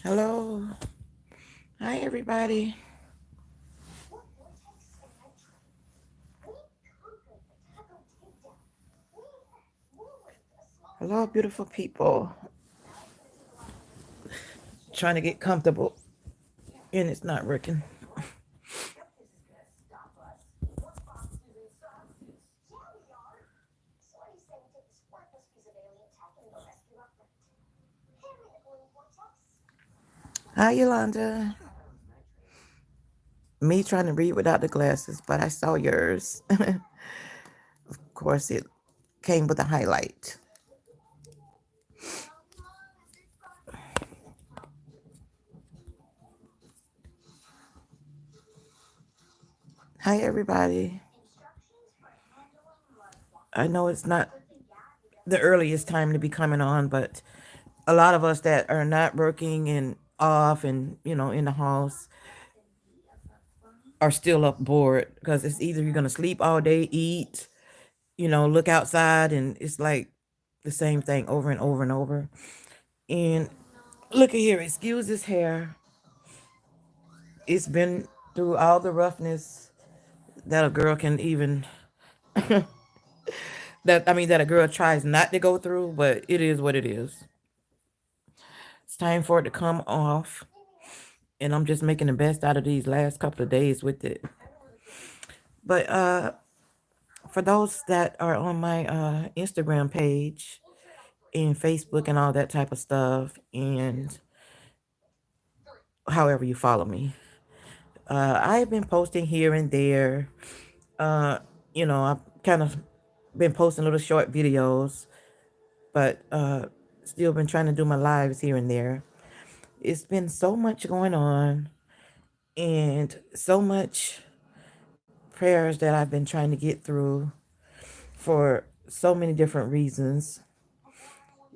Hello. Hi, everybody. Hello, beautiful people. Trying to get comfortable, and it's not working. Hi, Yolanda. Me trying to read without the glasses, but I saw yours. Of course, it came with a highlight. Hi, everybody. I know it's not the earliest time to be coming on, but a lot of us that are not working and off and, in the house are still up bored because it's either you're going to sleep all day, eat, look outside, and it's like the same thing over and over and over. And look at here, excuse this hair. It's been through all the roughness that a girl can even that a girl tries not to go through, but it is what it is. It's time for it to come off. And I'm just making the best out of these last couple of days with it. But for those that are on my Instagram page and Facebook and all that type of stuff, and however you follow me, I've been posting here and there. Uh, I've kind of been posting little short videos, but still been trying to do my lives here and there. It's been so much going on and so much prayers that I've been trying to get through for so many different reasons.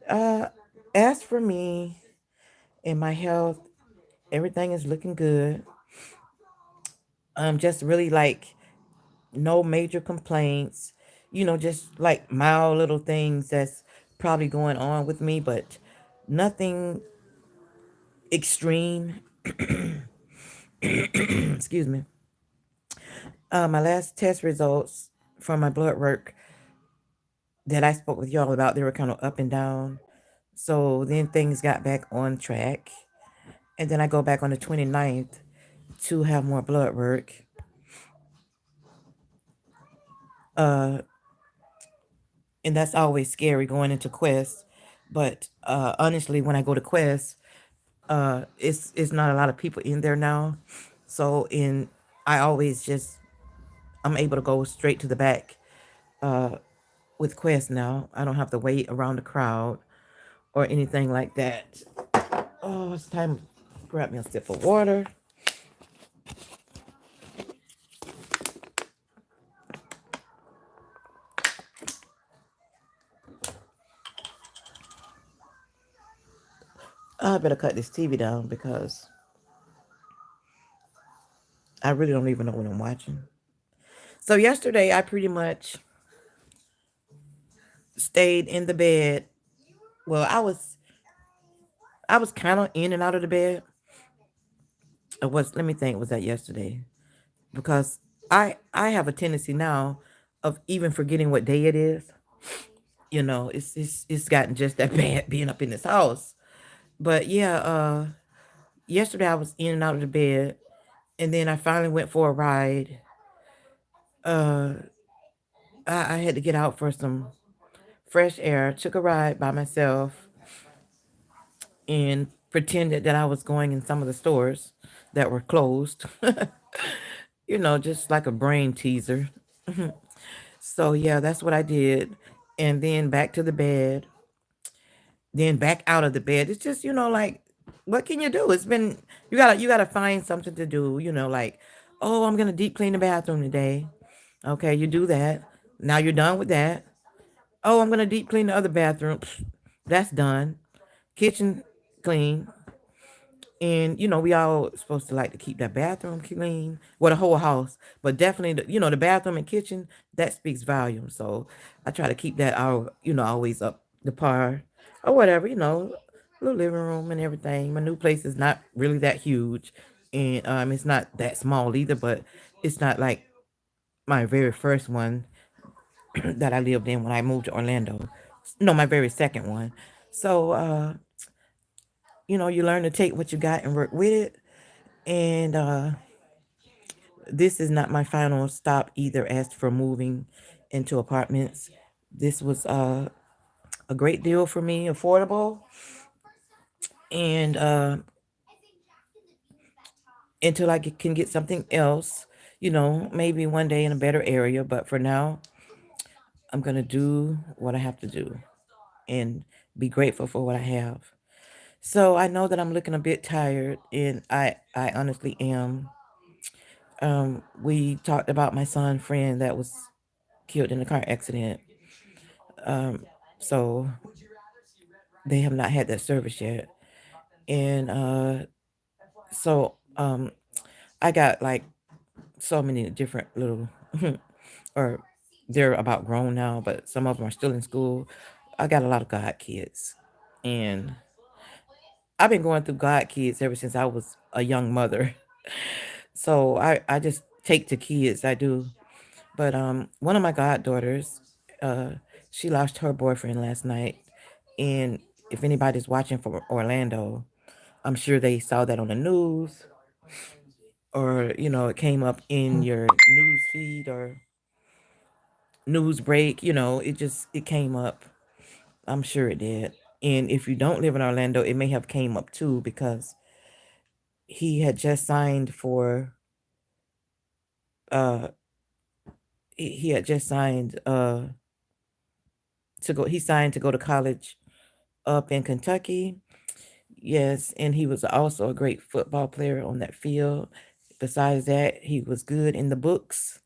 Uh, as for me and my health, everything is looking good. Just really like no major complaints, just like mild little things that's probably going on with me, but nothing extreme. Excuse me. My last test results from my blood work that I spoke with y'all about, they were kind of up and down. So then things got back on track. And then I go back on the 29th to have more blood work. Uh, and that's always scary going into Quest. But honestly, when I go to Quest, it's not a lot of people in there now. So I always just I'm able to go straight to the back with Quest now. I don't have to wait around the crowd or anything like that. Oh, it's time to grab me a sip of water. I better cut this TV down because I really don't even know what I'm watching. So yesterday I pretty much stayed in the bed. Well, I was kind of in and out of the bed. It was let me think, was that yesterday? Because I have a tendency now of even forgetting what day it is. It's gotten just that bad being up in this house. But yeah, yesterday I was in and out of the bed, and then I finally went for a ride. Uh, I had to get out for some fresh air. Took a ride by myself and pretended that I was going in some of the stores that were closed. Just like a brain teaser. So yeah, that's what I did. And then back to the bed, then back out of the bed. It's just, like what can you do? It's been you gotta find something to do, like, oh, I'm gonna deep clean the bathroom today. Okay, you do that. Now you're done with that. Oh, I'm gonna deep clean the other bathroom. Pfft, that's done. Kitchen clean. And we all supposed to like to keep that bathroom clean, well, the whole house, but definitely the bathroom and kitchen, that speaks volumes. So I try to keep that always up the par or whatever. little living room and everything. My new place is not really that huge, and it's not that small either, but it's not like my very first one that I lived in when I moved to Orlando. No, my very second one. So, you learn to take what you got and work with it. And this is not my final stop either as for moving into apartments. This was a great deal for me, affordable, and until I can get something else, maybe one day in a better area. But for now, I'm going to do what I have to do and be grateful for what I have. So I know that I'm looking a bit tired, and I honestly am. We talked about my son friend that was killed in a car accident. Um, so they have not had that service yet, and so I got like so many different little, or they're about grown now, but some of them are still in school. I got a lot of God kids, and I've been going through God kids ever since I was a young mother. So I just take to kids. I do. But one of my goddaughters, uh, she lost her boyfriend last night. And if anybody's watching from Orlando, I'm sure they saw that on the news, or it came up in your news feed or news break. It came up. I'm sure it did. And if you don't live in Orlando, it may have came up too, because he had just signed for uh he had just signed to go he signed to go to college up in Kentucky. Yes, and he was also a great football player on that field. Besides that, he was good in the books,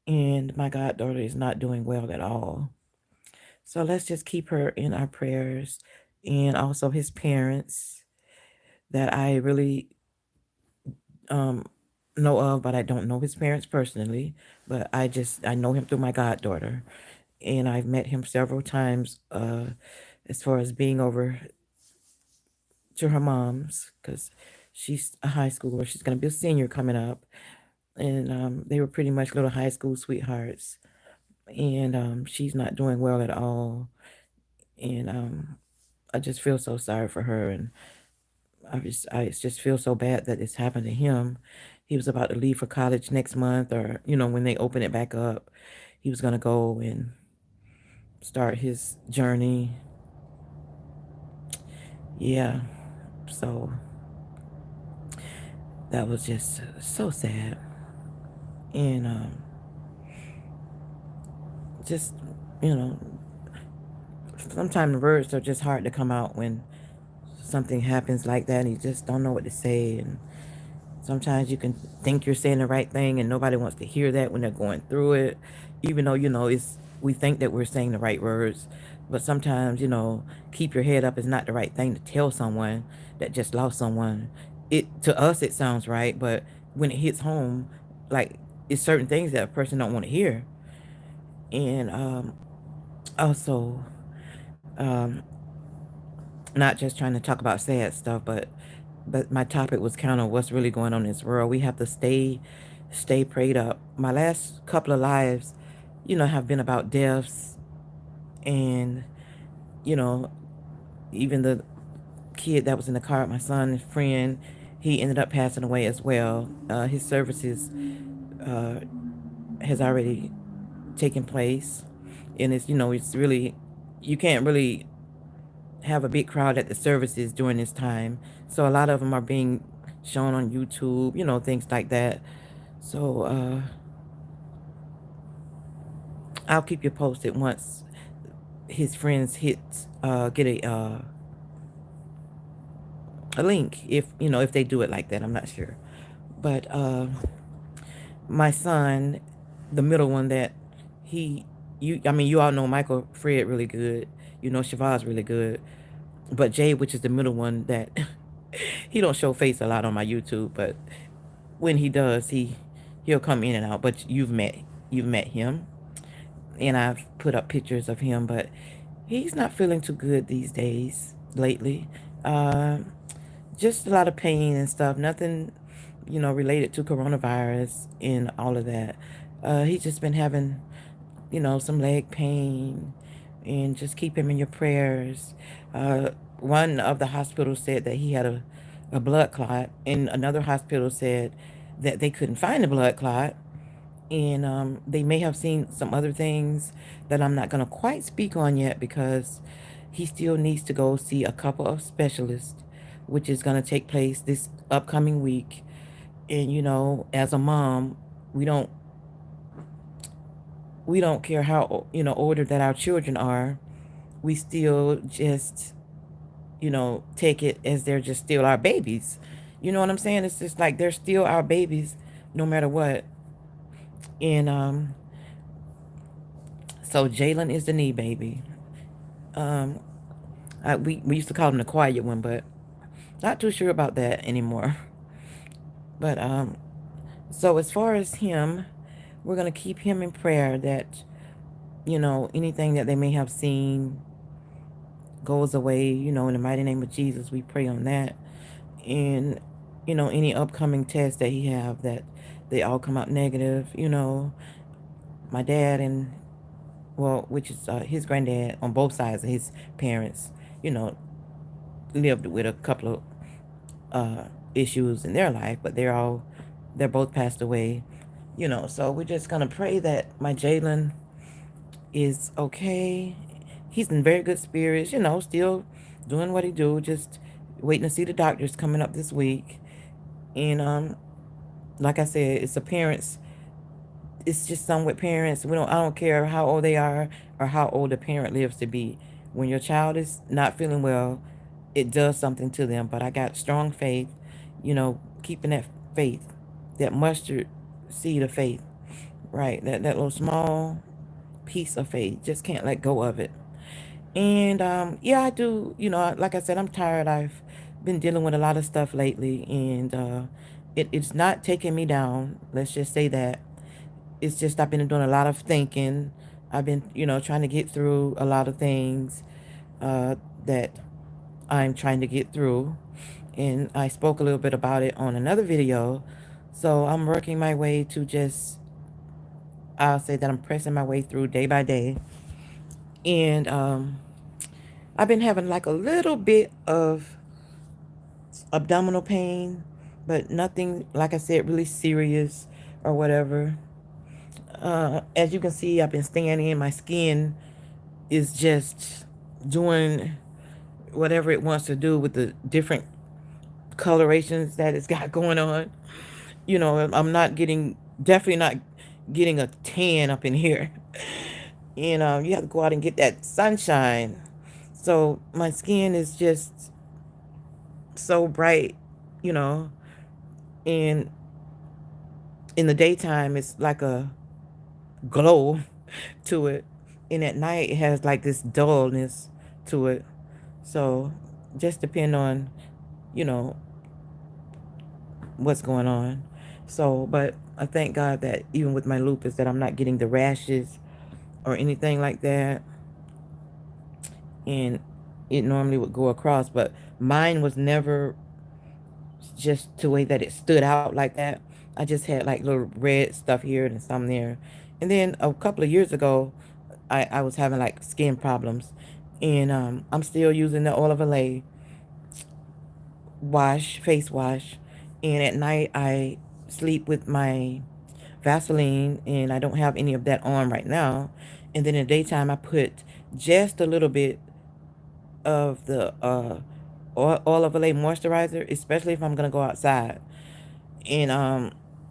and my goddaughter is not doing well at all. So let's just keep her in our prayers, and also his parents that I really um know of, but I don't know his parents personally. But I know him through my goddaughter, and I've met him several times. As far as being over to her mom's, because she's a high schooler. She's gonna be a senior coming up, and they were pretty much little high school sweethearts. And she's not doing well at all, and I just feel so sorry for her, and I just feel so bad that it's happened to him. He was about to leave for college next month, or when they open it back up, he was gonna go and start his journey. Yeah, so that was just so sad, and just you know, sometimes the words are just hard to come out when something happens like that, and you just don't know what to say. And sometimes you can think you're saying the right thing, and nobody wants to hear that when they're going through it, even though it's we think that we're saying the right words. But sometimes, keep your head up is not the right thing to tell someone that just lost someone. It To us it sounds right, but when it hits home, like, it's certain things that a person don't want to hear. And also, um, not just trying to talk about sad stuff, but my topic was kind of what's really going on in this world. We have to stay prayed up. My last couple of lives, have been about deaths, and you know, even the kid that was in the car with my son's friend, he ended up passing away as well. His services uh, has already taken place, and it's really, you can't really have a big crowd at the services during this time. So a lot of them are being shown on YouTube, things like that. So I'll keep you posted once his friends get a link, if they do it like that. I'm not sure. But my son, the middle one, that he you I mean, you all know Michael Fred really good. You know Shavaz really good. But Jay, which is the middle one, that he don't show face a lot on my YouTube, but when he does, he'll come in and out. But you've met him, and I've put up pictures of him, but he's not feeling too good these days. lately. Uh, just a lot of pain and stuff. Nothing, related to coronavirus and all of that. He's just been having, some leg pain, and just keep him in your prayers. One of the hospitals said that he had a blood clot, and another hospital said that they couldn't find the blood clot, and they may have seen some other things that I'm not going to quite speak on yet, because he still needs to go see a couple of specialists, which is going to take place this upcoming week. And as a mom, we don't we don't care how older that our children are. We still just take it as they're just still our babies. You know what I'm saying? It's just like they're still our babies no matter what. And so Jalen is the knee baby. um we used to call him the quiet one, but not too sure about that anymore. But so as far as him, we're going to keep him in prayer that anything that they may have seen goes away, in the mighty name of Jesus. We pray on that. And any upcoming tests that he have, that they all come out negative. My dad and, well, which is his granddad on both sides of his parents, you know lived with a couple of issues in their life, but they're both passed away. So we're just gonna pray that my Jalen is okay. He's in very good spirits, still doing what he do, just waiting to see the doctors coming up this week. And like I said, it's just some with parents. I don't care how old they are or how old the parent lives to be. When your child is not feeling well, it does something to them. But I got strong faith, keeping that faith, that mustard seed of faith, right? That little small piece of faith. Just can't let go of it. And yeah, I do. Like I said, I'm tired. I've been dealing with a lot of stuff lately, and it's not taking me down. Let's just say that. It's just I've been doing a lot of thinking. I've been, trying to get through a lot of things that I'm trying to get through. And I spoke a little bit about it on another video. So I'm working my way to just, I'll say that I'm pressing my way through day by day. And I've been having like a little bit of abdominal pain, but nothing, like I said, really serious or whatever. As you can see, I've been standing and my skin is just doing whatever it wants to do with the different colorations that it's got going on. I'm not getting, definitely not getting a tan up in here. And you have to go out and get that sunshine. So my skin is just so bright, you know, and in the daytime it's like a glow to it, and at night it has like this dullness to it. So just depend on, you know, what's going on. So, but I thank God that even with my lupus, that I'm not getting the rashes or anything like that. And it normally would go across, but mine was never just the way that it stood out like that. I just had like little red stuff here and some there. And then a couple of years ago, I was having like skin problems. And I'm still using the oil of Olay wash, face wash. And at night, I sleep with my Vaseline, and I don't have any of that on right now. And then in the daytime, I put just a little bit of the oil of Olay moisturizer, especially if I'm going to go outside. And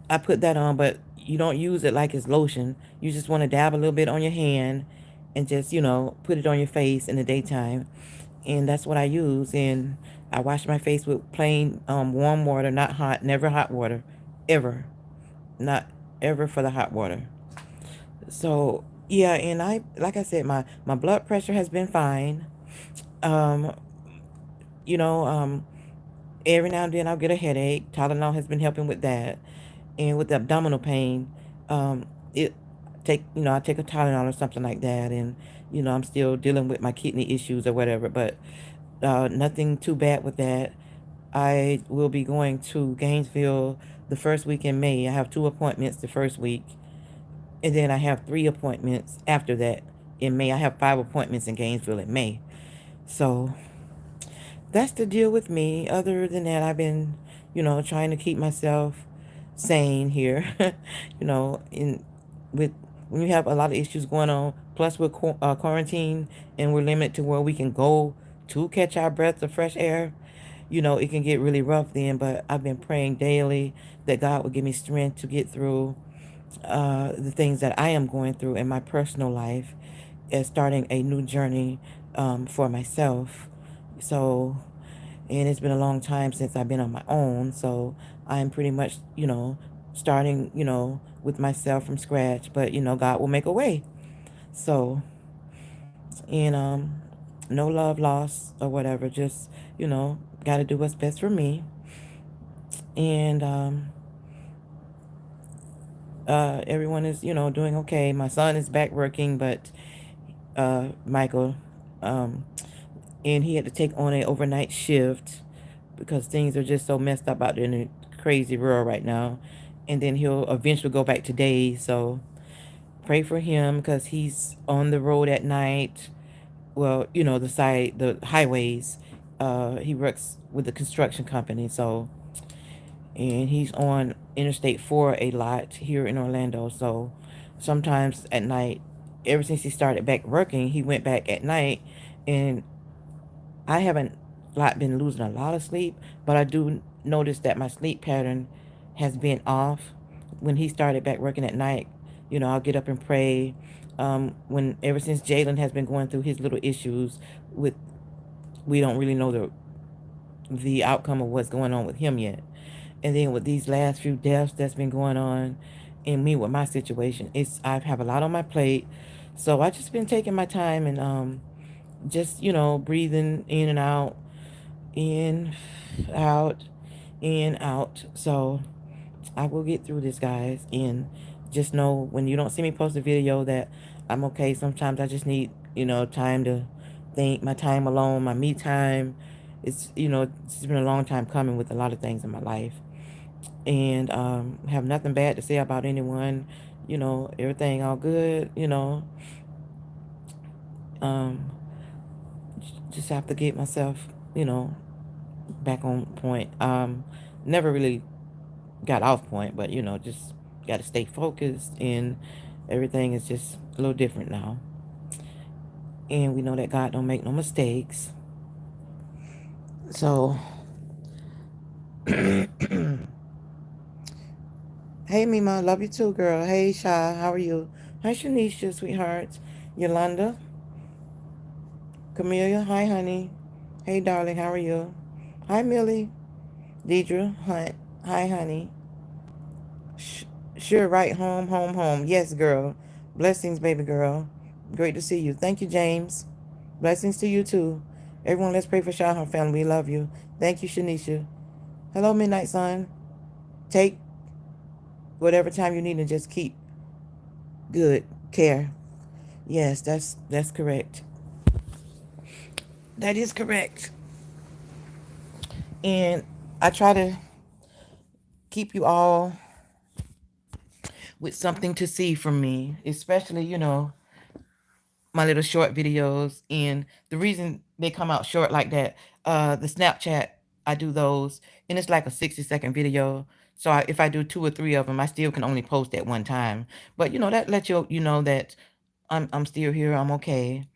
I put that on, but you don't use it like it's lotion. You just want to dab a little bit on your hand and just, put it on your face in the daytime. And that's what I use. And I wash my face with plain warm water, not hot, never hot water, ever. Not ever for the hot water. So, yeah, and like I said, my blood pressure has been fine. Um, you know, um, every now and then I'll get a headache. Tylenol has been helping with that. And with the abdominal pain, it I take a Tylenol or something like that. And, I'm still dealing with my kidney issues or whatever. But Nothing too bad with that. I will be going to Gainesville the first week in May. I have 2 appointments the first week, and then I have 3 appointments after that in May. I have 5 appointments in Gainesville in May. So that's the deal with me. Other than that, I've been, trying to keep myself sane here. In with when you have a lot of issues going on, plus we're quarantine and we're limited to where we can go to catch our breath of fresh air. It can get really rough then. But I've been praying daily that God would give me strength to get through the things that I am going through in my personal life, and starting a new journey for myself. So, and it's been a long time since I've been on my own. So I'm pretty much, starting, with myself from scratch. But, God will make a way. So, and no love lost or whatever. Just, got to do what's best for me. And everyone is, doing okay. My son is back working, but Michael, um, and he had to take on an overnight shift because things are just so messed up out there in the crazy world right now. And then he'll eventually go back to days. So pray for him because he's on the road at night. Well, the highways. He works with the construction company. So, and he's on Interstate 4 a lot here in Orlando. So sometimes at night, ever since he started back working, he went back at night, and I haven't been losing a lot of sleep, but I do notice that my sleep pattern has been off. When he started back working at night, I'll get up and pray. When ever since Jalen has been going through his little issues with, we don't really know the outcome of what's going on with him yet. And then with these last few deaths that's been going on, and me with my situation, I have a lot on my plate. So I just been taking my time and just breathing in and out, in, out, in, out. So I will get through this, guys. And just know when you don't see me post a video that I'm okay. Sometimes I just need, time to think, my time alone, my me time. It's been a long time coming with a lot of things in my life. And have nothing bad to say about anyone. Everything all good. Um, just have to get myself, back on point. Never really got off point, but just got to stay focused, and everything is just a little different now. And we know that God don't make no mistakes. So, hey Mima, love you too, girl. Hey Sha, how are you? Hi Shanisha, sweetheart. Yolanda, Camelia, hi honey. Hey darling, how are you? Hi Millie, Deidre, hi honey. Sh- sure, right, home, home, home. Yes, girl. Blessings, baby girl. Great to see you. Thank you, James. Blessings to you too. Everyone, let's pray for Sha and her family. We love you. Thank you, Shanisha. Hello, Midnight Sun. Take whatever time you need and just keep good care. Yes, that's correct. That is correct. And I try to keep you all with something to see from me, especially, my little short videos. And the reason they come out short like that, the Snapchat, I do those, and it's like a 60-second video. So if I do 2 or 3 of them, I still can only post at one time. But that lets you know that I'm still here, I'm okay.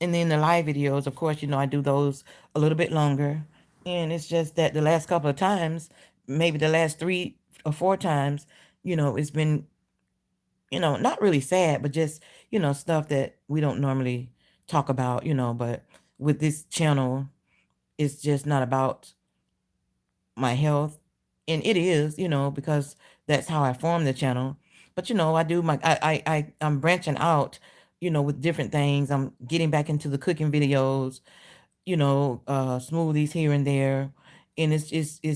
And then the live videos, of course, I do those a little bit longer. And it's just that the last couple of times, maybe the last 3 or 4 times, it's been, not really sad, but just, stuff that we don't normally talk about, but with this channel, it's just not about my health. And it is, because that's how I formed the channel. But, I do I'm branching out, with different things. I'm getting back into the cooking videos, smoothies here and there. And it's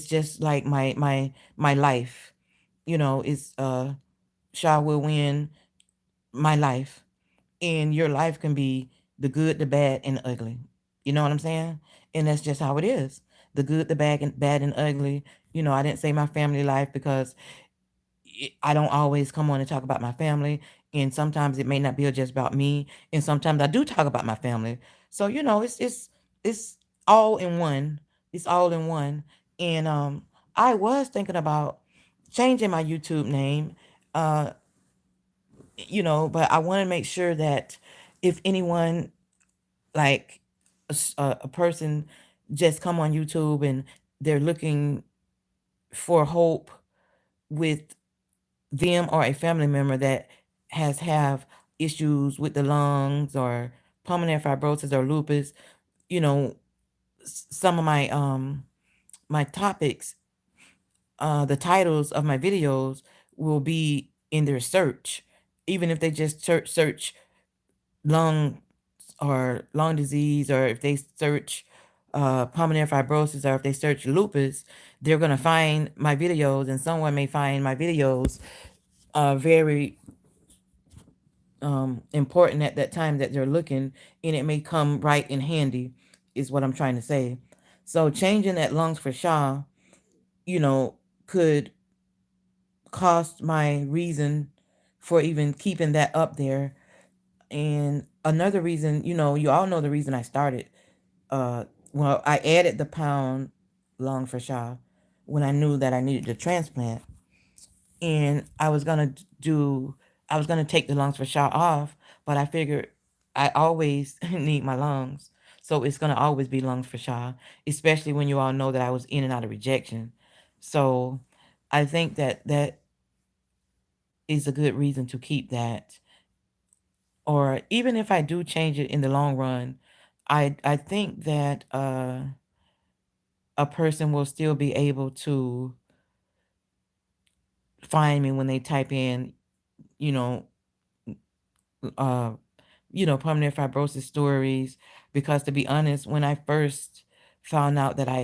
just like my life, is Shaw will win my life. And your life can be the good, the bad, and the ugly. You know what I'm saying? And that's just how it is. The good, the bad and ugly. I didn't say my family life because I don't always come on and talk about my family. And sometimes it may not be just about me. And sometimes I do talk about my family. So, it's all in one. It's all in one. And I was thinking about changing my YouTube name. Uh, but I want to make sure that if anyone, like a person, just come on YouTube and they're looking for hope with them or a family member that have issues with the lungs or pulmonary fibrosis or lupus, you know some of my topics, the titles of my videos will be in their search, even if they just search lung or lung disease, or if they search pulmonary fibrosis, or if they search lupus, they're going to find my videos, and someone may find my videos very important at that time that they're looking, and it may come right in handy, is what I'm trying to say. So changing that lungs for Shaw, you know, could cost my reason for even keeping that up there. And another reason, you all know the reason I started. Uh, well, I added the pound lung for Shaw when I knew that I needed the transplant, and I was gonna take the lungs for Shaw off, but I figured I always need my lungs, so it's gonna always be lungs for Shaw, especially when you all know that I was in and out of rejection. So I think that is a good reason to keep that. Or even if I do change it in the long run, I think that a person will still be able to find me when they type in, you know, uh, pulmonary fibrosis stories. Because to be honest, when I first found out that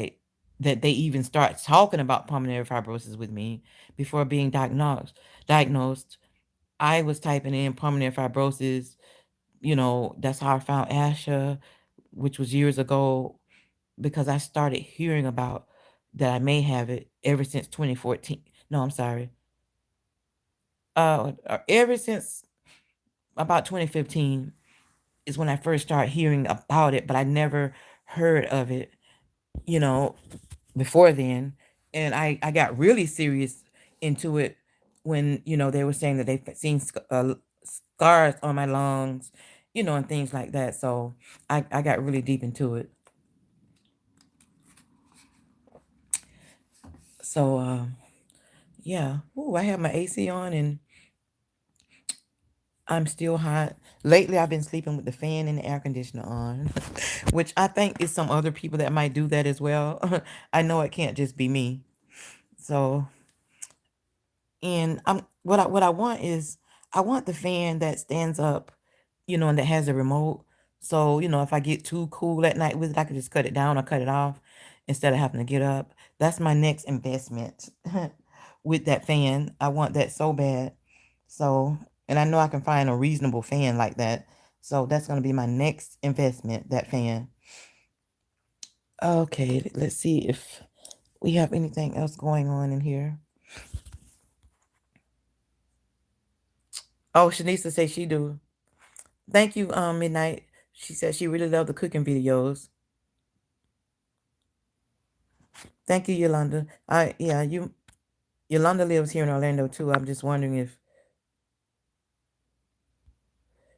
they even start talking about pulmonary fibrosis with me before being diagnosed, I was typing in pulmonary fibrosis. That's how I found Asha, which was years ago, because I started hearing about that I may have it ever since 2014. No, I'm sorry. Ever since about 2015 is when I first started hearing about it, but I never heard of it, you know, before then. And I got really serious into it when, they were saying that they've seen scars on my lungs, and things like that. So I got really deep into it. So, yeah. Ooh, I have my AC on and I'm still hot. Lately, I've been sleeping with the fan and the air conditioner on, which I think is some other people that might do that as well. I know it can't just be me. So, and what I want is, I want the fan that stands up, and that has a remote. So, if I get too cool at night with it, I can just cut it down or cut it off instead of having to get up. That's my next investment with that fan. I want that so bad. So, and I know I can find a reasonable fan like that. So that's going to be my next investment, that fan. Okay, let's see if we have anything else going on in here. Oh, Shanisa says she do. Thank you, Midnight. She said she really loved the cooking videos. Thank you, Yolanda. Yolanda lives here in Orlando too. I'm just wondering if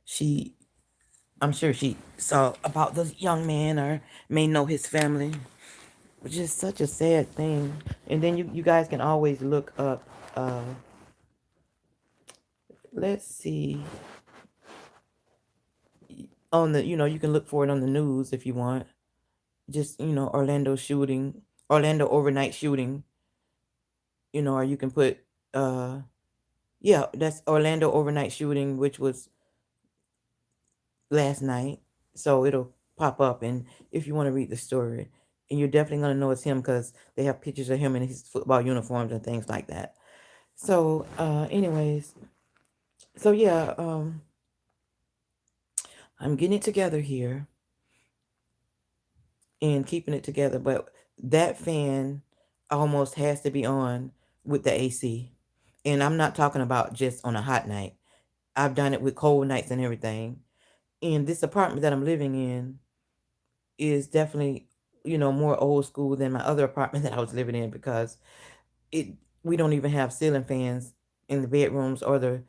she, I'm sure she saw about this young man or may know his family, which is such a sad thing. And then you guys can always look up, let's see, on the, you can look for it on the news if you want. Just, Orlando overnight shooting, or you can put, uh, yeah, that's Orlando overnight shooting, which was last night. So it'll pop up, and if you want to read the story, and you're definitely going to know it's him because they have pictures of him in his football uniforms and things like that. So, anyways, so yeah, I'm getting it together here. and keeping it together. But that fan almost has to be on with the AC. And I'm not talking about just on a hot night. I've done it with cold nights and everything. And this apartment that I'm living in is definitely, more old school than my other apartment that I was living in, because it we don't even have ceiling fans in the bedrooms or the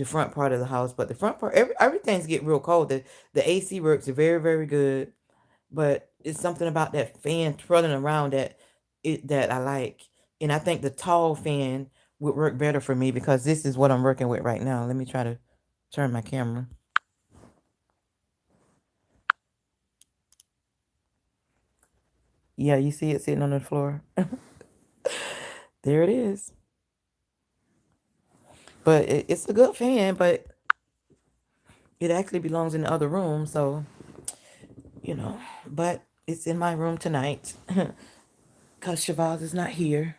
front part of the house. But the front part, everything's get real cold. The AC works very, very good, but it's something about that fan twirling around that I like. And I think the tall fan would work better for me, because this is what I'm working with right now. Let me try to turn my camera. Yeah, you see it sitting on the floor. There it is. But it's a good fan, but it actually belongs in the other room. So, you know, but it's in my room tonight because Shavaz is not here.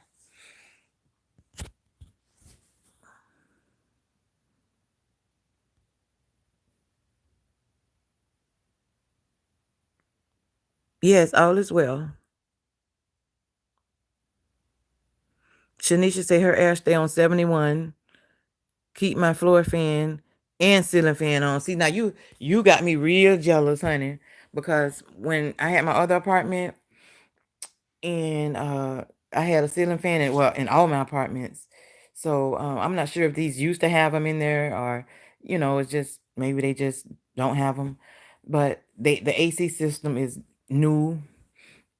Yes, all is well. Shanisha say her air stay on 71. Keep my floor fan and ceiling fan on. See, now you got me real jealous, honey, because when I had my other apartment, and I had a ceiling fan in all my apartments. So I'm not sure if these used to have them in there, or it's just maybe they just don't have them. But the AC system is new,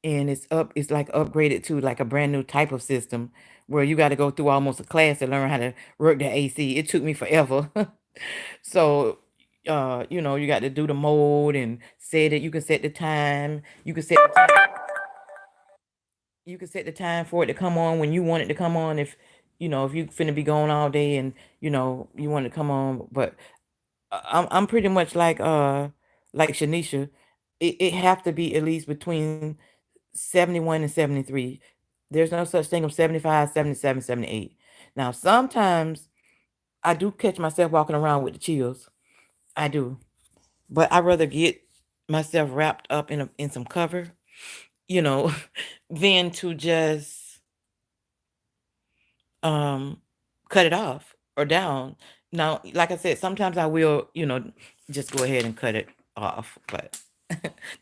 and it's like upgraded to like a brand new type of system, where you got to go through almost a class to learn how to work the AC. It took me forever. So you got to do the mode and set it. You can set the time. You can set the time for it to come on when you want it to come on. If you finna be going all day, and you want it to come on. But I'm pretty much like Shanisha. It have to be at least between 71 and 73. There's no such thing of 75, 77, 78. Now sometimes I do catch myself walking around with the chills. I do. But I rather get myself wrapped up in some cover, you know, than to just um cut it off or down. Now, like I said, sometimes I will, just go ahead and cut it off, but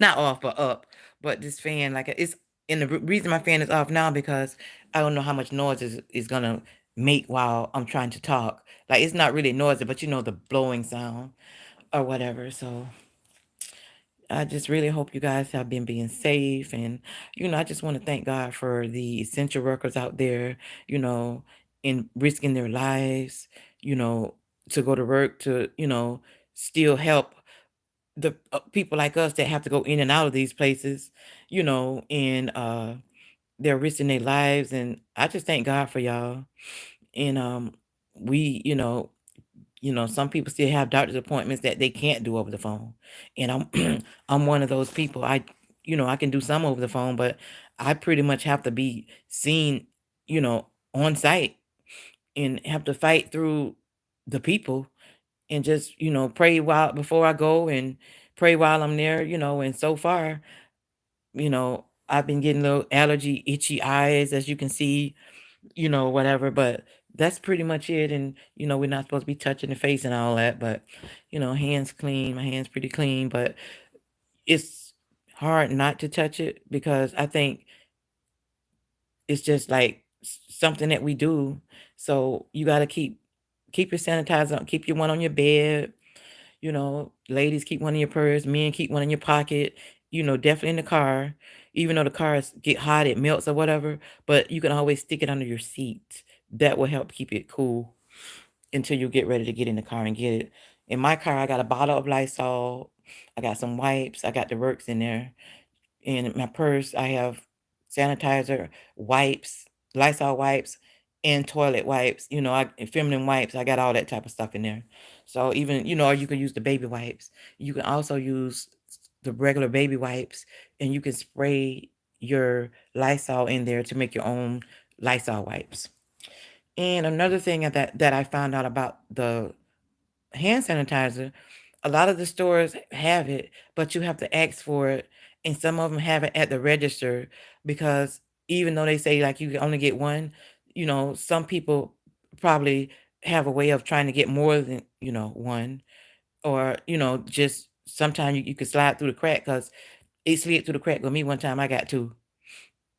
not off, but up. But this fan, it's and the reason my fan is off now, because I don't know how much noise is gonna make while I'm trying to talk. Like, it's not really noisy, but the blowing sound or whatever. So I just really hope you guys have been being safe. And, I just want to thank God for the essential workers out there, you know, in risking their lives, you know, to go to work, to, still help the people like us that have to go in and out of these places, and they're risking their lives. And I just thank God for y'all. And we, some people still have doctor's appointments that they can't do over the phone. And I'm I'm one of those people. I can do some over the phone, but I pretty much have to be seen, on site, and have to fight through the people, and just, pray while before I go, and pray while I'm there, and so far, I've been getting little allergy, itchy eyes, as you can see, whatever. But that's pretty much it. And, we're not supposed to be touching the face and all that, but, hands clean. My hands pretty clean, but it's hard not to touch it, because I think it's just like something that we do. So you got to keep your sanitizer on, keep your one on your bed. Ladies, keep one in your purse. Men, keep one in your pocket. Definitely in the car. Even though the cars get hot, it melts or whatever, but you can always stick it under your seat. That will help keep it cool until you get ready to get in the car and get it. In my car, I got a bottle of Lysol. I got some wipes. I got the works in there. In my purse, I have sanitizer, wipes, Lysol wipes, and toilet wipes. And feminine wipes. I got all that type of stuff in there. So even, or you can use the baby wipes. You can also use the regular baby wipes, and you can spray your Lysol in there to make your own Lysol wipes. And another thing that I found out about the hand sanitizer, a lot of the stores have it, but you have to ask for it. and some of them have it at the register, because even though they say like you can only get one, some people probably have a way of trying to get more than, one, or, just sometimes you could slide through the crack, because it slid through the crack with me one time. I got two,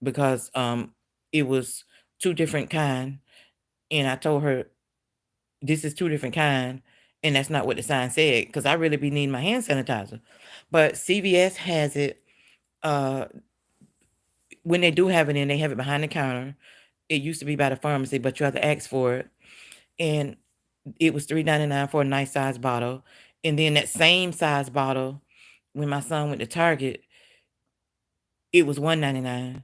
because it was two different kind, and I told her this is two different kind, and that's not what the sign said, because I really be needing my hand sanitizer. But CVS has it. uh when they do have it in, they have it behind the counter. It used to be by the pharmacy, but you have to ask for it. And it was $3.99 for a nice size bottle. And then that same size bottle, when my son went to Target, it was $1.99.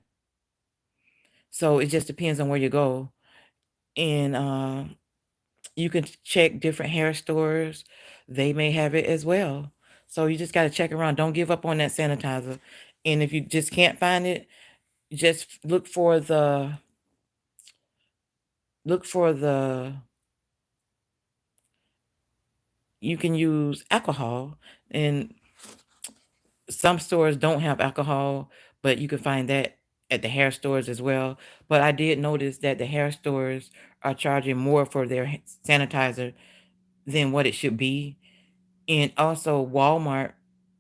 So it just depends on where you go. And you can check different hair stores. They may have it as well. So you just got to check around. Don't give up on that sanitizer. And if you just can't find it, just look for the you can use alcohol, and some stores don't have alcohol, but you can find that at the hair stores as well. But I did notice that the hair stores are charging more for their sanitizer than what it should be. And also Walmart,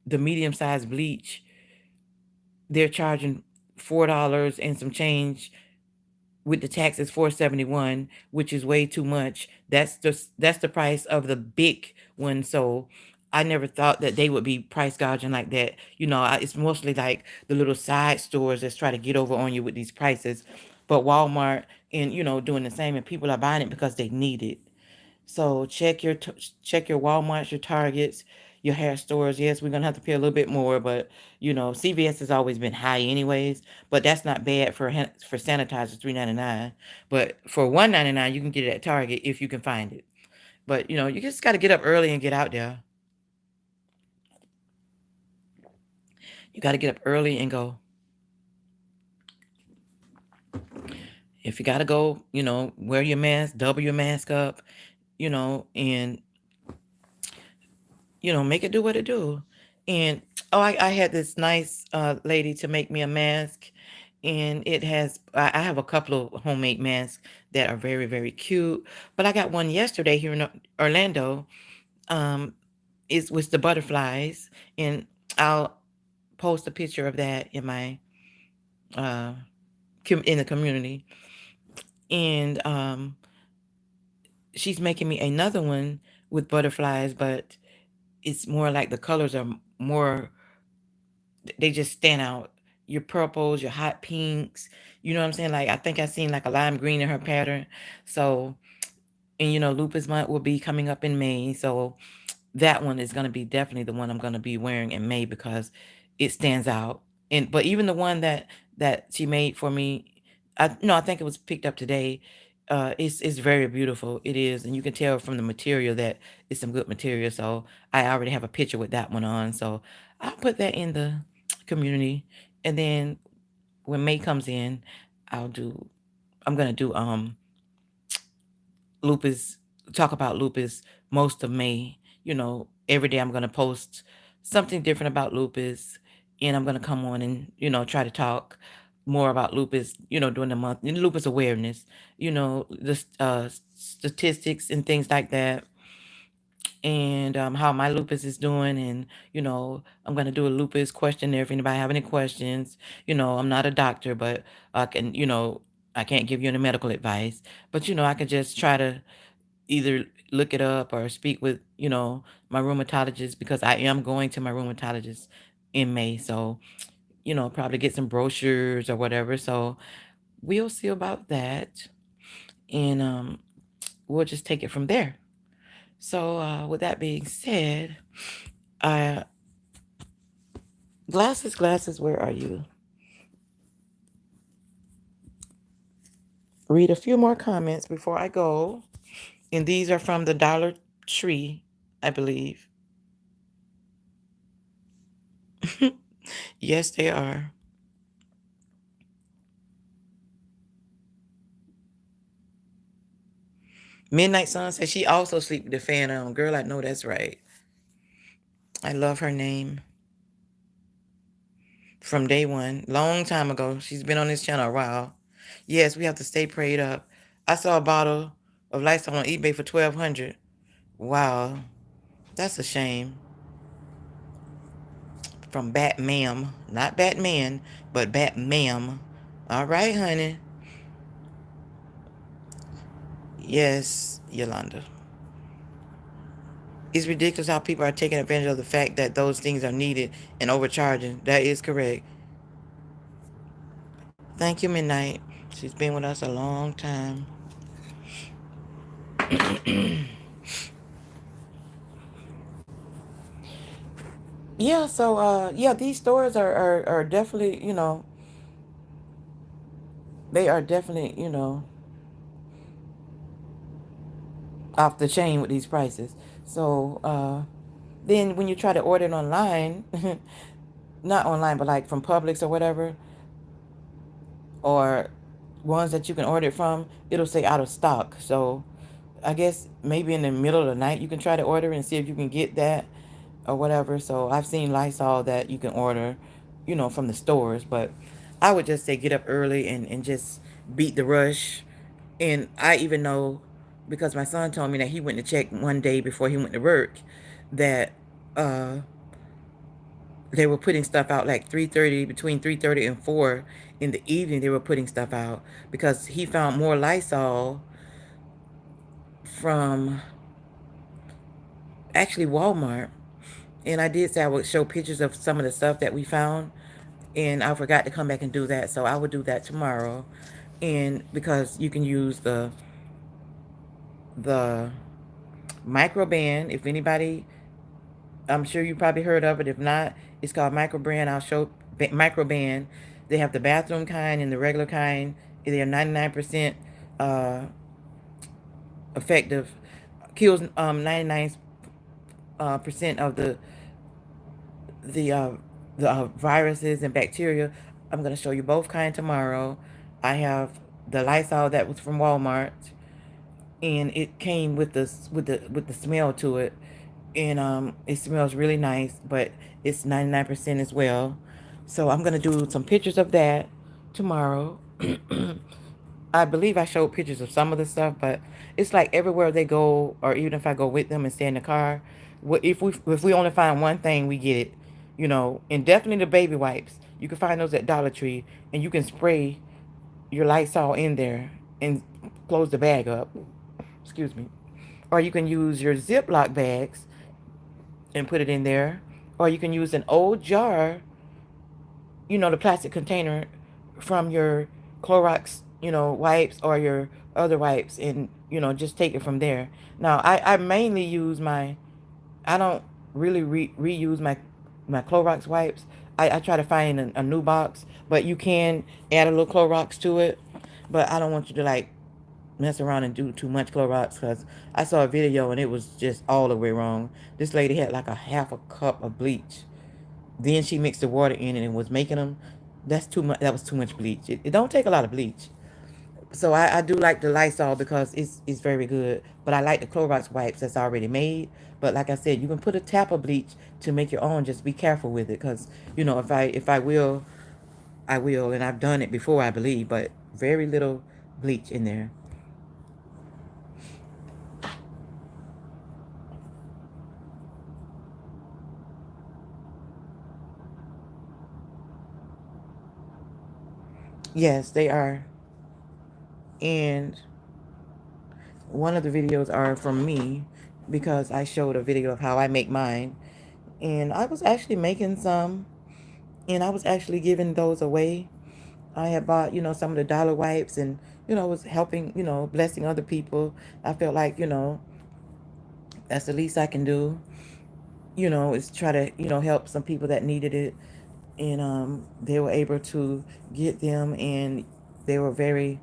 the medium-sized bleach, they're charging $4 and some change. With the taxes, 471, which is way too much. That's the price of the big one. So I never thought that they would be price gouging like that. It's mostly like the little side stores that's try to get over on you with these prices. But Walmart, and doing the same, and people are buying it because they need it. So check your Walmarts, your Targets, your hair stores. Yes, we're gonna have to pay a little bit more, but CVS has always been high anyways. But that's not bad for sanitizer, $3.99. But for $1.99, you can get it at Target if you can find it. But you just got to get up early and get out there. You got to get up early and go. If you got to go, wear your mask, double your mask up, and make it do what it do. And I had this nice lady to make me a mask, and I have a couple of homemade masks that are very, very cute. But I got one yesterday here in Orlando. Um, it's with the butterflies, and I'll post a picture of that in my uh in the community. And she's making me another one with butterflies, but it's more like the colors are more, they just stand out. Your purples, your hot pinks, you know what I'm saying? Like I think I seen like a lime green in her pattern. So, and lupus month will be coming up in May. So that one is going to be definitely the one I'm going to be wearing in May, because it stands out. And but even the one that she made for me, I think it was picked up today. It's very beautiful. It is, and you can tell from the material that it's some good material. So I already have a picture with that one on. So I'll put that in the community, and then when May comes in, I'll do. I'm gonna do lupus, talk about lupus most of May. Every day I'm going to post something different about lupus, and I'm going to come on and, try to talk more about lupus, during the month, and lupus awareness, the statistics and things like that, and how my lupus is doing. And, I'm going to do a lupus questionnaire if anybody have any questions. I'm not a doctor, but I can, I can't give you any medical advice, but, I can just try to either look it up or speak with, my rheumatologist, because I am going to my rheumatologist in May. So, probably get some brochures or whatever. So we'll see about that. And we'll just take it from there. So with that being said, uh glasses, where are you? Read a few more comments before I go. And these are from the Dollar Tree, I believe. Yes, they are. Midnight Sun says she also sleep with the fan on. Girl, I know that's right. I love her name. from day one, long time ago. She's been on this channel a while. Yes, we have to stay prayed up. I saw a bottle of Lysol on eBay for 1,200. Wow, that's a shame. From Batmam, not Batman, but Batmam. All right, honey. Yes, Yolanda. It's ridiculous how people are taking advantage of the fact that those things are needed and overcharging. That is correct. Thank you, Midnight. She's been with us a long time. Yeah, so yeah, these stores are definitely, they are definitely, off the chain with these prices. So then when you try to order it online, not online, but like from Publix or whatever, or ones that you can order it from, it'll say out of stock. So I guess maybe in the middle of the night you can try to order and see if you can get that or whatever. So I've seen Lysol that you can order, from the stores, but I would just say get up early and just beat the rush. And I even know, because my son told me that he went to check one day before he went to work, that uh they were putting stuff out like 3:30, between 3:30 and 4 in the evening. They were putting stuff out because he found more Lysol from actually Walmart. And I did say I would show pictures of some of the stuff that we found, and I forgot to come back and do that, so I will do that tomorrow. And because you can use the microban, if anybody, I'm sure you probably heard of it. If not, it's called microban. I'll show microban. They have the bathroom kind and the regular kind. They're 99% uh, effective. Kills 99% of the viruses and bacteria. I'm going to show you both kind tomorrow. I have the Lysol that was from Walmart, and it came with the smell to it, and it smells really nice, but it's 99% as well. So I'm going to do some pictures of that tomorrow. I believe I showed pictures of some of the stuff, but it's like everywhere they go, or even if I go with them and stay in the car, if we only find one thing, we get it, and definitely the baby wipes. You can find those at Dollar Tree, and you can spray your Lysol in there and close the bag up. Excuse me. Or you can use your Ziploc bags and put it in there, or you can use an old jar, the plastic container from your Clorox, wipes, or your other wipes, and, just take it from there. Now, I mainly use I don't really reuse my Clorox wipes. I try to find a new box, but you can add a little Clorox to it. But I don't want you to like mess around and do too much Clorox, because I saw a video and it was just all the way wrong. This lady had like a half a cup of bleach. Then she mixed the water in and was making them. That's too much. That was too much bleach. It don't take a lot of bleach. So I do like the Lysol because it's very good. But I like the Clorox wipes that's already made. But like I said, you can put a tap of bleach to make your own. Just be careful with it, because if I will, I will, and I've done it before, I believe. But very little bleach in there. Yes, they are. And one of the videos are from me, because I showed a video of how I make mine. And I was actually making some, and I was actually giving those away. I had bought, some of the dollar wipes, and, was helping, blessing other people. I felt like, that's the least I can do, is try to, help some people that needed it. And they were able to get them, and they were very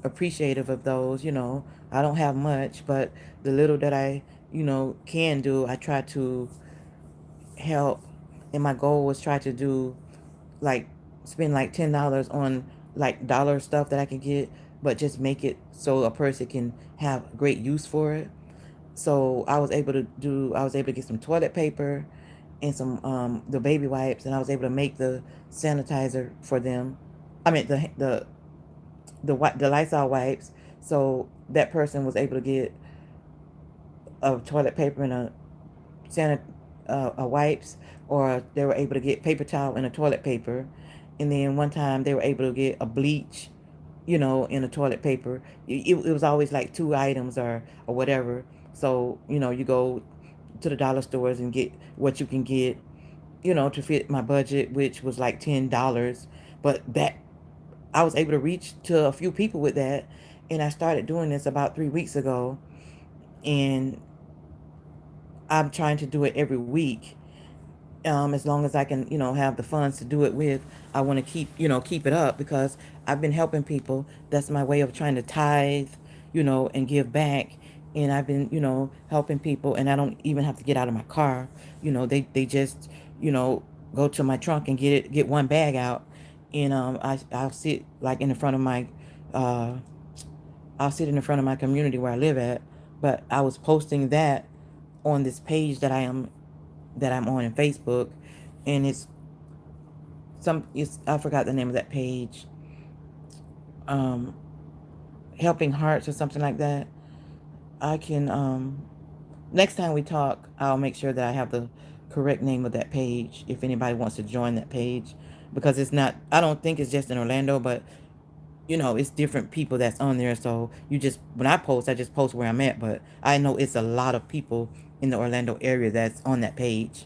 appreciative of those. I don't have much, but the little that I, can do, I try to help. And my goal was try to do, like, spend like $10 on like dollar stuff that I can get, but just make it so a person can have great use for it. So I was able to get some toilet paper, and some the baby wipes, and I was able to make the sanitizer for them. I mean the Lysol wipes. So that person was able to get a toilet paper and sanit a wipes, or they were able to get paper towel and a toilet paper. And then one time they were able to get a bleach, in a toilet paper. It was always like two items or whatever. So you go to the dollar stores and get what you can get, to fit my budget, which was like $10. But that I was able to reach to a few people with that, and I started doing this about 3 weeks ago, and I'm trying to do it every week. As long as I can, have the funds to do it with, I want to keep it up because I've been helping people. That's my way of trying to tithe, and give back. And I've been, helping people, and I don't even have to get out of my car. They just, you know, go to my trunk and get one bag out, and I'll sit like in the front of my, uh, I'll sit in the front of my community where I live at. But I was posting that on this page that I'm on in Facebook, and it's I forgot the name of that page, um, Helping Hearts or something like that. I can next time we talk, I'll make sure that I have the correct name of that page if anybody wants to join that page, because it's not. I don't think it's just in Orlando, but it's different people that's on there. So when I post, I just post where I'm at, but I know it's a lot of people in the Orlando area that's on that page,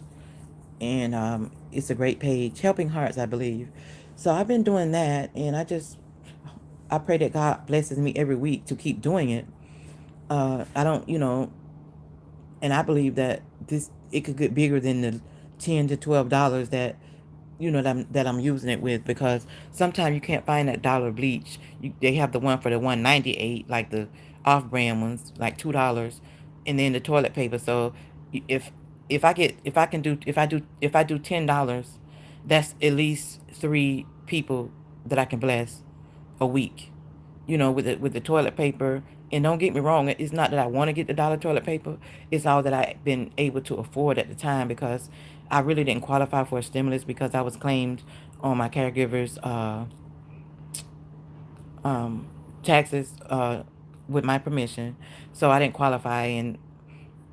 and it's a great page, Helping Hearts, I believe. So I've been doing that, and I pray that God blesses me every week to keep doing it. I don't, and I believe that it could get bigger than the $10 to $12 that I'm using it with, because sometimes you can't find that dollar bleach. They have the one for the 198, like the off-brand ones, like $2, and then the toilet paper. So if if I do $10, that's at least three people that I can bless a week, with the toilet paper. And don't get me wrong, it's not that I want to get the dollar toilet paper. It's all that I've been able to afford at the time, because I really didn't qualify for a stimulus because I was claimed on my caregiver's um, taxes with my permission. So I didn't qualify, and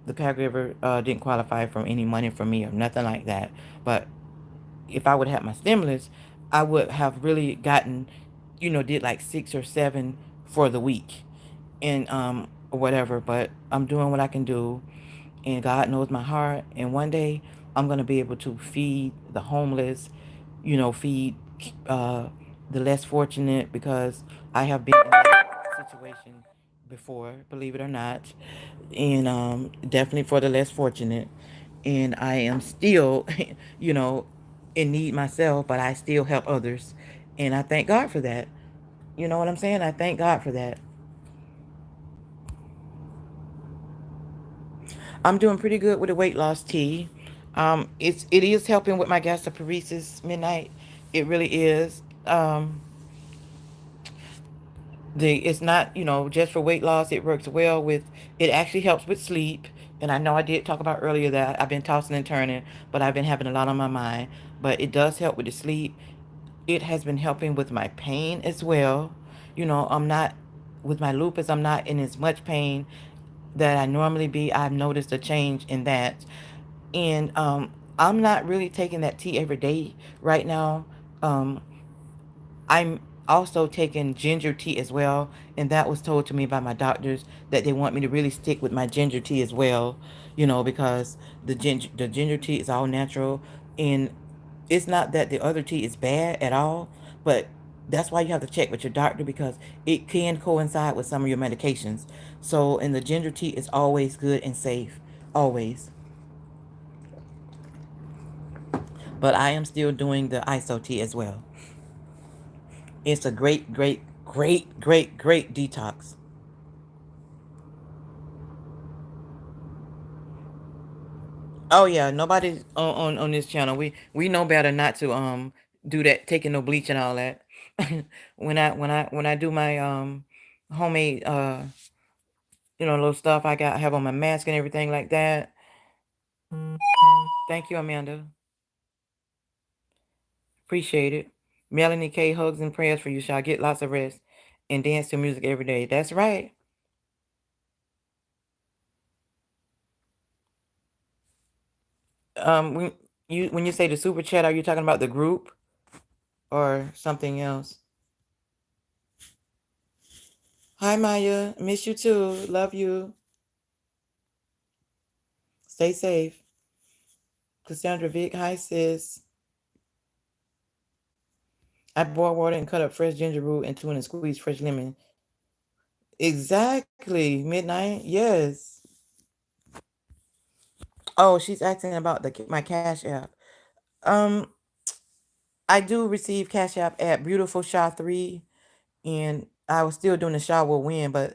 the caregiver didn't qualify for any money from me or nothing like that. But if I would have had my stimulus, I would have really gotten, did like six or seven for the week, and or whatever. But I'm doing what I can do, and God knows my heart. And one day I'm gonna be able to feed the homeless, feed uh, the less fortunate, because I have been in that situation before, believe it or not, and definitely for the less fortunate. And I am still, you know, in need myself, but I still help others, and I thank God for that. You know what I'm saying? I thank God for that. I'm doing pretty good with the weight loss tea. It is helping with my gastroparesis midnight. It really is. It's not, just for weight loss. It works well with. It actually helps with sleep. And I know I did talk about earlier that I've been tossing and turning, but I've been having a lot on my mind. But it does help with the sleep. It has been helping with my pain as well. I'm not with my lupus. I'm not in as much pain that I normally be. I've noticed a change in that. And I'm not really taking that tea every day right now. Um, I'm also taking ginger tea as well, and that was told to me by my doctors that they want me to really stick with my ginger tea as well, because the ginger tea is all natural, and it's not that the other tea is bad at all, but that's why you have to check with your doctor, because it can coincide with some of your medications. So, and the ginger tea is always good and safe, always. But I am still doing the ISO tea as well. It's a great, great, great, great, great detox. Oh yeah, nobody on this channel. We know better not to do that, taking no bleach and all that. When I do my homemade little stuff I have on my mask and everything like that. Thank you, Amanda. Appreciate it. Melanie K, hugs and prayers for you. Shall get lots of rest and dance to music every day. That's right. When you say the super chat, are you talking about the group or something else? Hi Maya, miss you too. Love you. Stay safe. Cassandra Vic, hi sis. I boil water and cut up fresh ginger root into it and squeeze fresh lemon. Exactly. Midnight. Yes. Oh, she's asking about my Cash App. Um, I do receive Cash App at Beautiful Sha 3, and I was still doing the Sha will win, but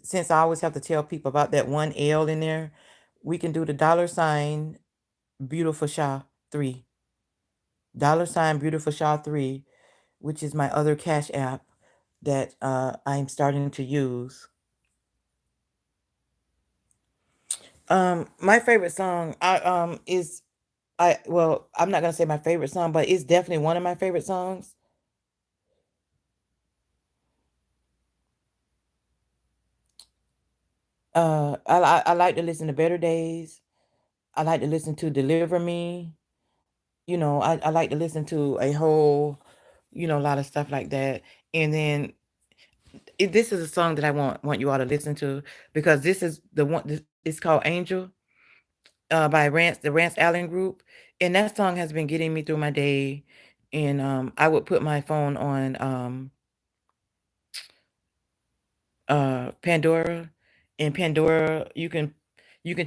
since I always have to tell people about that one L in there, we can do the $ Beautiful Sha 3. Beautiful Sha 3, which is my other Cash App that I'm starting to use. My favorite song is I'm not gonna say my favorite song, but it's definitely one of my favorite songs. I like to listen to Better Days. I like to listen to Deliver Me. I like to listen to a whole, a lot of stuff like that. And then this is a song that I want you all to listen to because this is the one. It's called Angel by the Rance Allen Group, and that song has been getting me through my day. And I would put my phone on Pandora. In Pandora, you can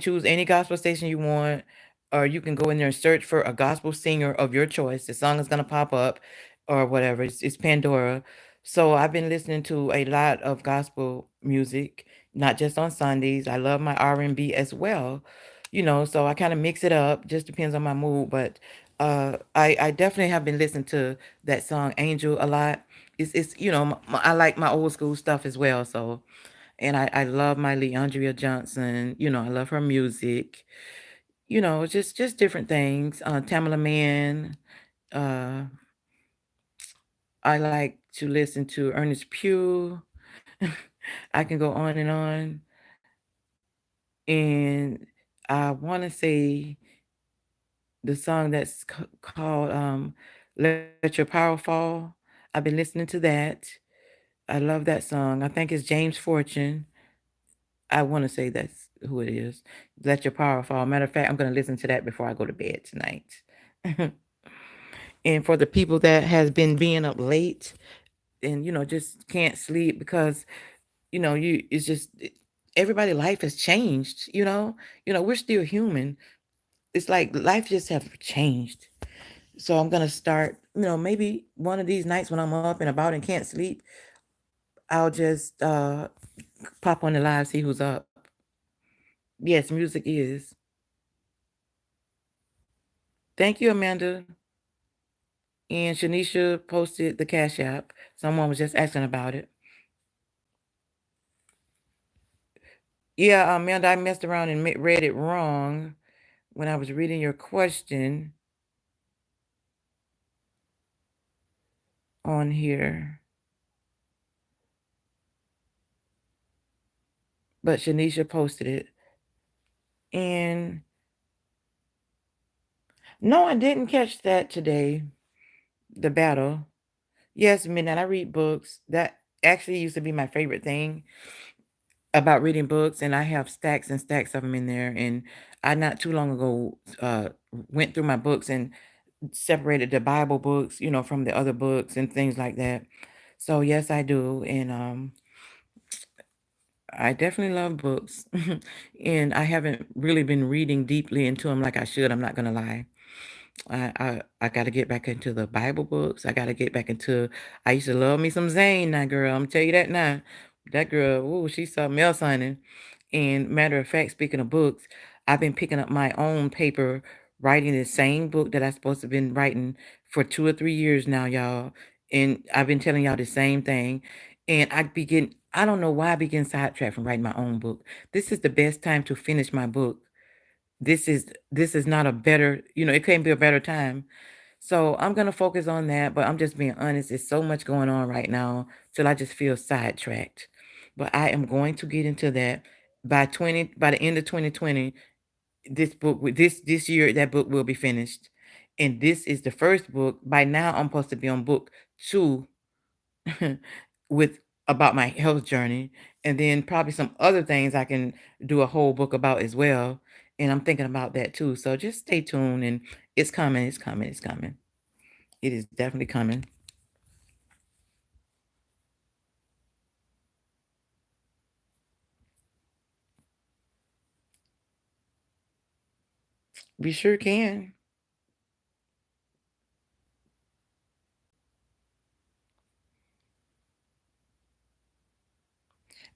choose any gospel station you want, or you can go in there and search for a gospel singer of your choice. The song is gonna pop up or whatever. It's Pandora. So I've been listening to a lot of gospel music, not just on Sundays. I love my R&B as well. So I kind of mix it up, just depends on my mood. But I definitely have been listening to that song Angel a lot. It's I like my old school stuff as well. So and I love my Leandria Johnson. I love her music. Just different things. Tamala Man. Uh, I like to listen to Ernest Pugh. I can go on and on. And I want to say the song that's called "Let Your Power Fall." I've been listening to that. I love that song. I think it's James Fortune. I wanna say that's who it is. Let Your Power Fall. Matter of fact, I'm gonna listen to that before I go to bed tonight. And for the people that has been being up late and, just can't sleep because, you it's just everybody life has changed, you know? We're still human. It's like life just have changed. So I'm gonna start, maybe one of these nights when I'm up and about and can't sleep, I'll just pop on the live, see who's up. Yes, music is. Thank you, Amanda. And Shanisha posted the Cash App. Someone was just asking about it. Yeah, Amanda, I messed around and read it wrong when I was reading your question on here. But Shanisha posted it. And no, I didn't catch that today, the battle. Yes, Midnight, I read books. That actually used to be my favorite thing about reading books, and I have stacks and stacks of them in there. And I not too long ago went through my books and separated the Bible books, from the other books and things like that. So yes, I do, and I definitely love books, and I haven't really been reading deeply into them like I should. I'm not gonna lie. I got to get back into the Bible books. I got to get back into. I used to love me some Zane, now girl. I'm tell you that now. That girl, ooh, she's something else, honey. And matter of fact, speaking of books, I've been picking up my own paper, writing the same book that I supposed to have been writing for 2 or 3 years now, y'all. And I've been telling y'all the same thing. And I don't know why I begin sidetracked from writing my own book. This is the best time to finish my book this is not a better, it can't be a better time. So I'm gonna focus on that, but I'm just being honest. There's so much going on right now till I just feel sidetracked. But I am going to get into that by the end of 2020. This year that book will be finished, and this is the first book. By now, I'm supposed to be on book 2 with about my health journey, and then probably some other things I can do a whole book about as well. And I'm thinking about that too. So just stay tuned, and it's coming. It's coming. It's coming. It is definitely coming. We sure can.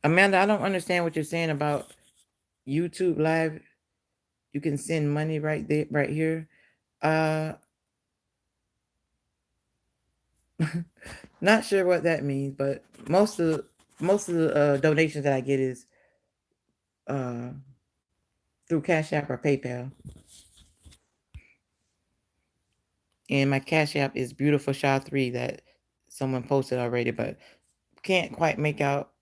Amanda, I don't understand what you're saying about YouTube Live. You can send money right there, right here. Uh, not sure what that means, but most of the donations that I get is uh through Cash App or PayPal. And my Cash App is Beautiful Shaw 3 that someone posted already, but can't quite make out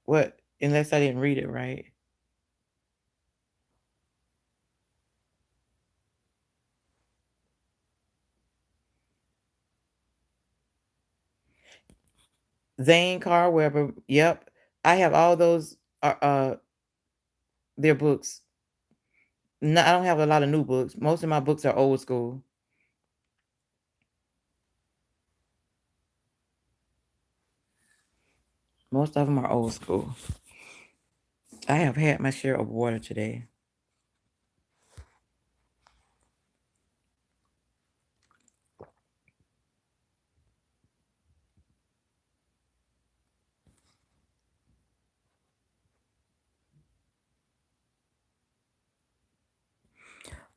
what, unless I didn't read it right. Zane Carr Weber. Yep. I have all those their books. No, I don't have a lot of new books. Most of my books are old school. Most of them are old school. I have had my share of water today.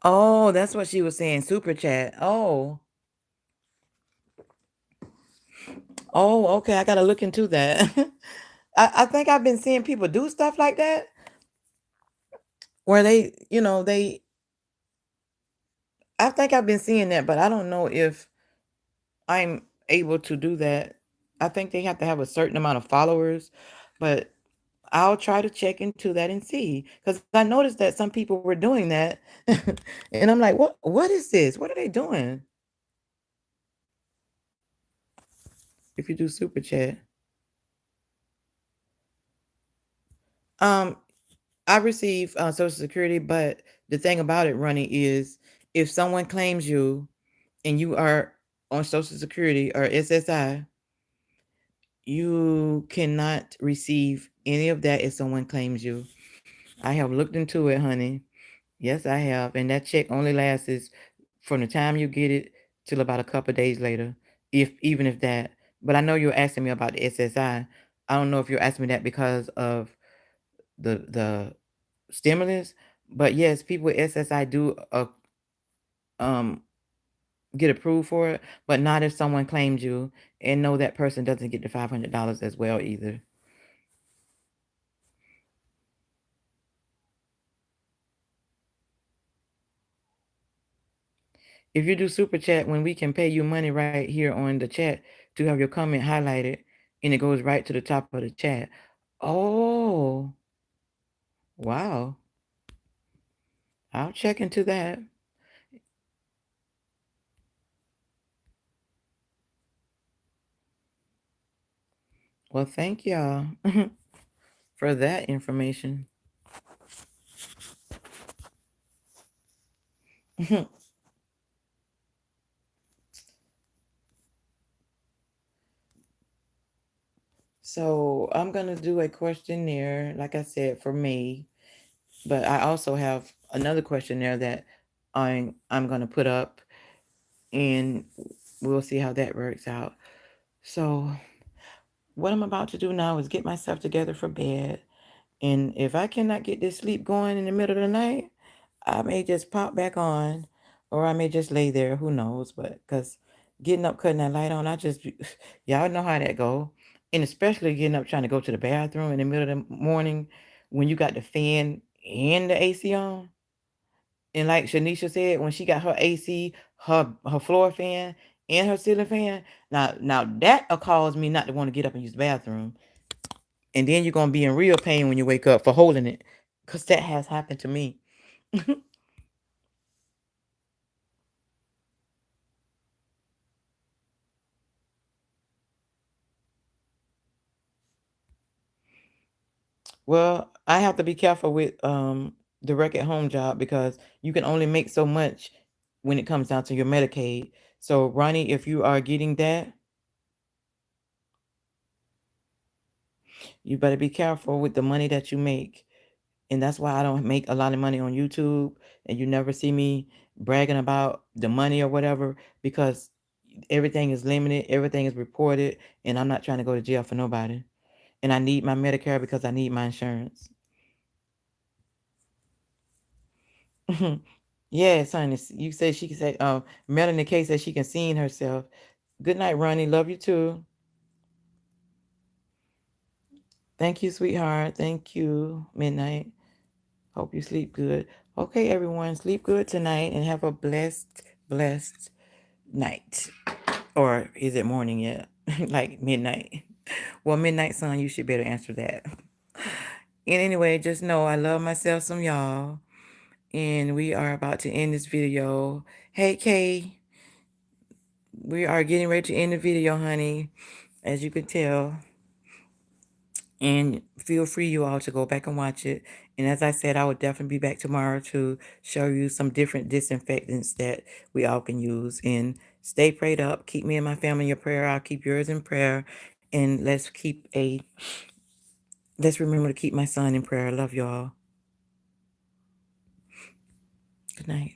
Oh, that's what she was saying. Super chat. Oh, oh, okay. I gotta look into that. I think I've been seeing people do stuff like that where they. I think I've been seeing that, but I don't know if I'm able to do that. I think they have to have a certain amount of followers, but I'll try to check into that and see, because I noticed that some people were doing that, and I'm like, what is this? What are they doing? If you do super chat, um, I receive Social Security, but the thing about it, Ronnie, is if someone claims you and you are on Social Security or SSI, you cannot receive any of that if someone claims you. I have looked into it, honey. Yes, I have. And that check only lasts is from the time you get it till about a couple of days later, if even if that. But I know you're asking me about the SSI. I don't know if you're asking me that because of the stimulus, but yes, people with SSI do um get approved for it, but not if someone claims you, and no, that person doesn't get the $500 as well either. If you do super chat, when we can pay you money right here on the chat to have your comment highlighted, and it goes right to the top of the chat. Oh, wow. I'll check into that. Well, thank y'all for that information. So I'm gonna do a questionnaire, like I said, for me, but I also have another questionnaire that I'm gonna put up, and we'll see how that works out. So what I'm about to do now is get myself together for bed. And if I cannot get this sleep going in the middle of the night, I may just pop back on, or I may just lay there. Who knows? But because getting up, cutting that light on, y'all know how that go. And especially getting up trying to go to the bathroom in the middle of the morning when you got the fan and the AC on. And like Shanisha said, when she got her AC, her floor fan, and her ceiling fan, now that cause me not to want to get up and use the bathroom. And then you're gonna be in real pain when you wake up for holding it, cause that has happened to me. Well, I have to be careful with the rec at home job because you can only make so much when it comes down to your Medicaid. So Ronnie, if you are getting that, you better be careful with the money that you make. And that's why I don't make a lot of money on YouTube, and you never see me bragging about the money or whatever, because everything is limited, everything is reported, and I'm not trying to go to jail for nobody. And I need my Medicare because I need my insurance. Yes, honey. You say she can say, Melanie K says she can see in herself. Good night, Ronnie. Love you too. Thank you, sweetheart. Thank you, Midnight. Hope you sleep good. Okay, everyone, sleep good tonight and have a blessed night. Or is it morning yet? Like midnight. Well, midnight sun, you should better answer that. And anyway, just know I love myself some y'all. And we are about to end this video. Hey Kay, we are getting ready to end the video, honey. As you can tell. And feel free, you all, to go back and watch it. And as I said, I will definitely be back tomorrow to show you some different disinfectants that we all can use. And stay prayed up. Keep me and my family in your prayer. I'll keep yours in prayer. And let's remember to keep my son in prayer. I love y'all. Good night.